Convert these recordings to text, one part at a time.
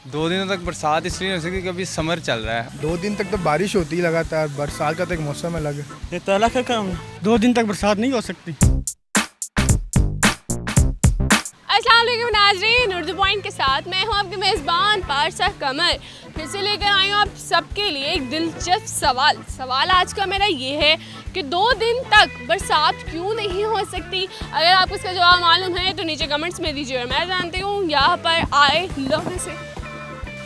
2 दिनों तक बरसात इसलिए हो सकती क्योंकि समर चल रहा है। 2 दिन तक तो बारिश होती है लगातार, बरसात का तो एक मौसम अलग है। ये तो अल्लाह का काम है। 2 दिन तक बरसात नहीं हो सकती। अस्सलाम वालेकुम नाज़रीन, उर्दू पॉइंट के साथ मैं हूँ आपकी मेज़बान पारसा कमर। फिर से लेकर आई हूँ आप सबके लिए एक दिलचस्प सवाल आज का मेरा ये है कि 2 दिन तक बरसात क्यों नहीं हो सकती। अगर आपको इसका जवाब मालूम है तो नीचे कमेंट्स में दीजिए और मैं जानती हूँ यहाँ पर आए लोगों से।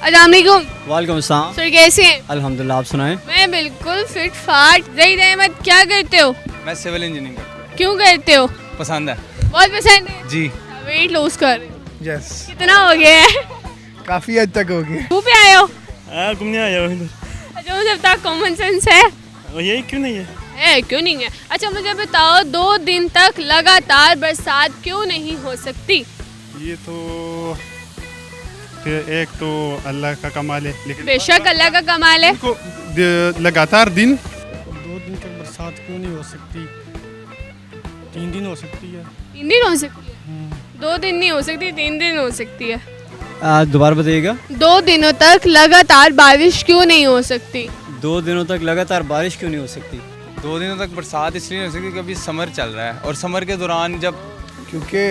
अस्सलाम वालेकुम। वालेकुम अस्सलाम। सर कैसे हैं? अल्हम्दुलिल्लाह, आप सुनाएं। मैं बिल्कुल फिट फाट। ज़हीद अहमद क्या करते हो? मैं सिविल इंजीनियरिंग करता हूँ। क्यों करते हो? पसंद है बहुत पसंद है। जी। वेट लॉस कर रहे हो? यस, कितना हो गया है? काफ़ी हद तक हो गया। मुँह पे आए हो? घूमने आया हूँ इधर। अच्छा मुझे बता, कॉमन सेंस है? और यही क्यों नहीं है? क्यों नहीं है? अच्छा मुझे बताओ 2 दिन तक लगातार बरसात क्यों नहीं हो सकती? ये तो फिर एक तो अल्लाह का कमाल है, लेकिन बेशक अल्लाह का कमाल है। इनको लगातार दिन 2 दिन तक बरसात क्यों नहीं हो सकती? 3 दिन हो सकती है। 3 दिन हो सकती है? 2 दिन नहीं हो सकती, 3 दिन हो सकती है। दोबारा बताइएगा। 2 दिनों तक लगातार बारिश क्यों नहीं हो सकती? 2 दिनों तक लगातार बारिश क्यों नहीं हो सकती? 2 दिनों तक बरसात इसलिए हो सकती क्योंकि समर चल रहा है और समर के दौरान जब क्योंकि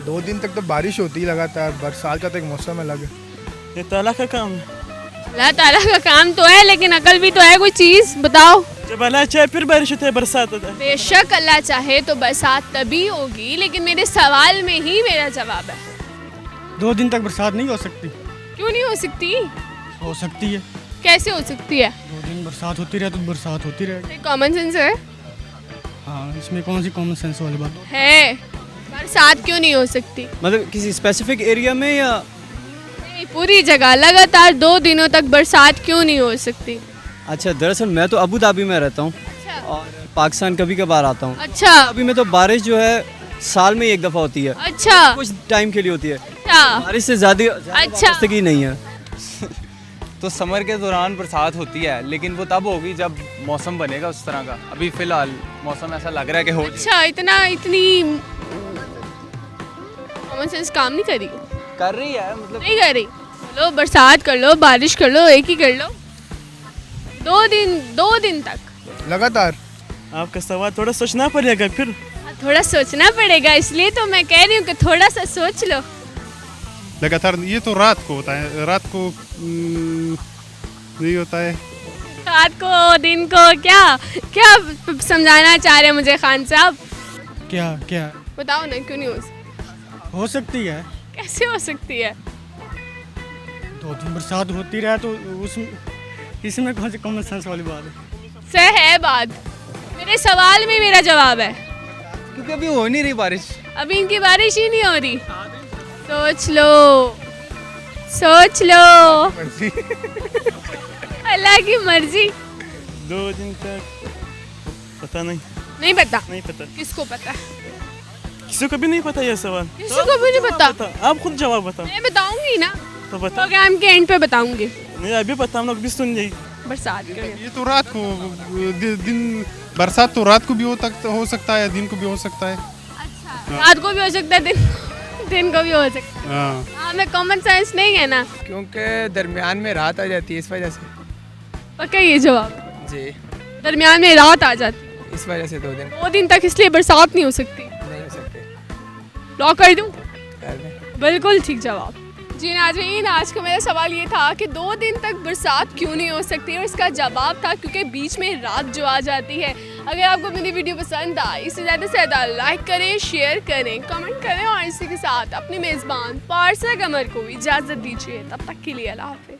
2 दिन तक तो बारिश होती है लगातार, बरसात का तो एक मौसम अलग है। ये तो अल्लाह का काम है। अल्लाह ताला का काम तो है, लेकिन अकल भी तो है। कोई चीज़ बताओ। जब अल्लाह चाहे फिर बारिश होती है, बरसात होता है। बेशक अल्लाह चाहे तो बरसात तभी होगी, लेकिन मेरे सवाल में ही मेरा जवाब है। 2 दिन तक बरसात नहीं हो सकती। क्यों नहीं हो सकती? हो सकती है। कैसे हो सकती है? 2 दिन बरसात होती रहे तो बरसात होती रहे। कॉमन सेंस है? हाँ, इसमें कौन सी कॉमन सेंस वाली बात? है। बरसात क्यों नहीं हो सकती? मतलब किसी स्पेसिफिक एरिया में या नहीं, पूरी जगह लगातार 2 दिनों तक बरसात क्यों नहीं हो सकती? अच्छा, दरअसल मैं तो अबू धाबी में रहता हूँ अच्छा। और पाकिस्तान कभी कभार आता हूँ। अच्छा अभी में तो बारिश जो है साल में एक दफ़ा होती है, अच्छा कुछ टाइम के लिए होती है। अच्छा बारिश से ज़्यादा अच्छा। वाबस्तगी नहीं है। तो समर के दौरान बरसात होती है, लेकिन वो तब होगी जब मौसम बनेगा उस तरह का। अभी फ़िलहाल मौसम ऐसा लग रहा है कि हो अच्छा इतनी कॉमन सेंस काम नहीं करी? कर रही है, मतलब नहीं कर रही। चलो बरसात कर लो, बारिश कर लो, एक ही कर लो। 2 दिन तक लगातार आपका सवाल थोड़ा सोचना पड़ेगा फिर। थोड़ा सोचना पड़ेगा, इसलिए तो मैं कह रही हूँ कि थोड़ा सा सोच लो। लगातार ये तो रात को होता है, रात को नहीं होता है। रात को दिन को क्या क्या समझाना चाह रहे हैं मुझे खान साहब? क्या क्या बताओ ना, क्यों नहीं हो सकती? हो सकती है? कैसे हो सकती है? 2 दिन बरसात होती रहे तो इसमें कौन सी कॉमन सेंस वाली बात है? सही है बात। मेरे सवाल में मेरा जवाब है। क्योंकि अभी हो नहीं रही बारिश। अभी इनकी बारिश ही नहीं हो रही। सोच लो, सोच लो। मर्जी। अल्लाह की मर्जी। 2 दिन तक पता नहीं। नहीं पता? नहीं पता, किसको पता? किसी को भी नहीं पता ये सवाल। किसी को भी नहीं पता? आप खुद जवाब बताओ। मैं बताऊंगी ना, तो बताओ। प्रोग्राम के एंड पे बताऊंगी। नहीं अभी पता, हम लोग भी सुन जाएगी। बरसात क्यों नहीं? ये तो रात को दिन बरसात तो रात को भी हो सकता है, दिन को भी हो सकता है। अच्छा, रात को भी हो सकता है, दिन को भी हो सकता है। हाँ, हाँ, मैं कॉमन सेंस नहीं है ना? क्योंकि दरमियान में रात आ जाती है, इस वजह से। पक्का ये जवाब? जी, दरमियान में रात आ जाती है, इस वजह से 2 दिन 2 दिन तक, इसलिए बरसात नहीं हो सकती। नहीं हो सकते। लॉक कर दूं? कर दें। बिल्कुल ठीक जवाब। जी नाज़रीन, आज का मेरा सवाल ये था कि 2 दिन तक बरसात क्यों नहीं हो सकती, और इसका जवाब था क्योंकि बीच में रात जो आ जाती है। अगर आपको मेरी वीडियो पसंद आई, इसे ज़्यादा से ज़्यादा लाइक करें, शेयर करें, कमेंट करें, और इसी के साथ अपनी मेज़बान पारसा कमर को इजाज़त दीजिए। तब तक के लिए अल्लाह हाफ़िज़।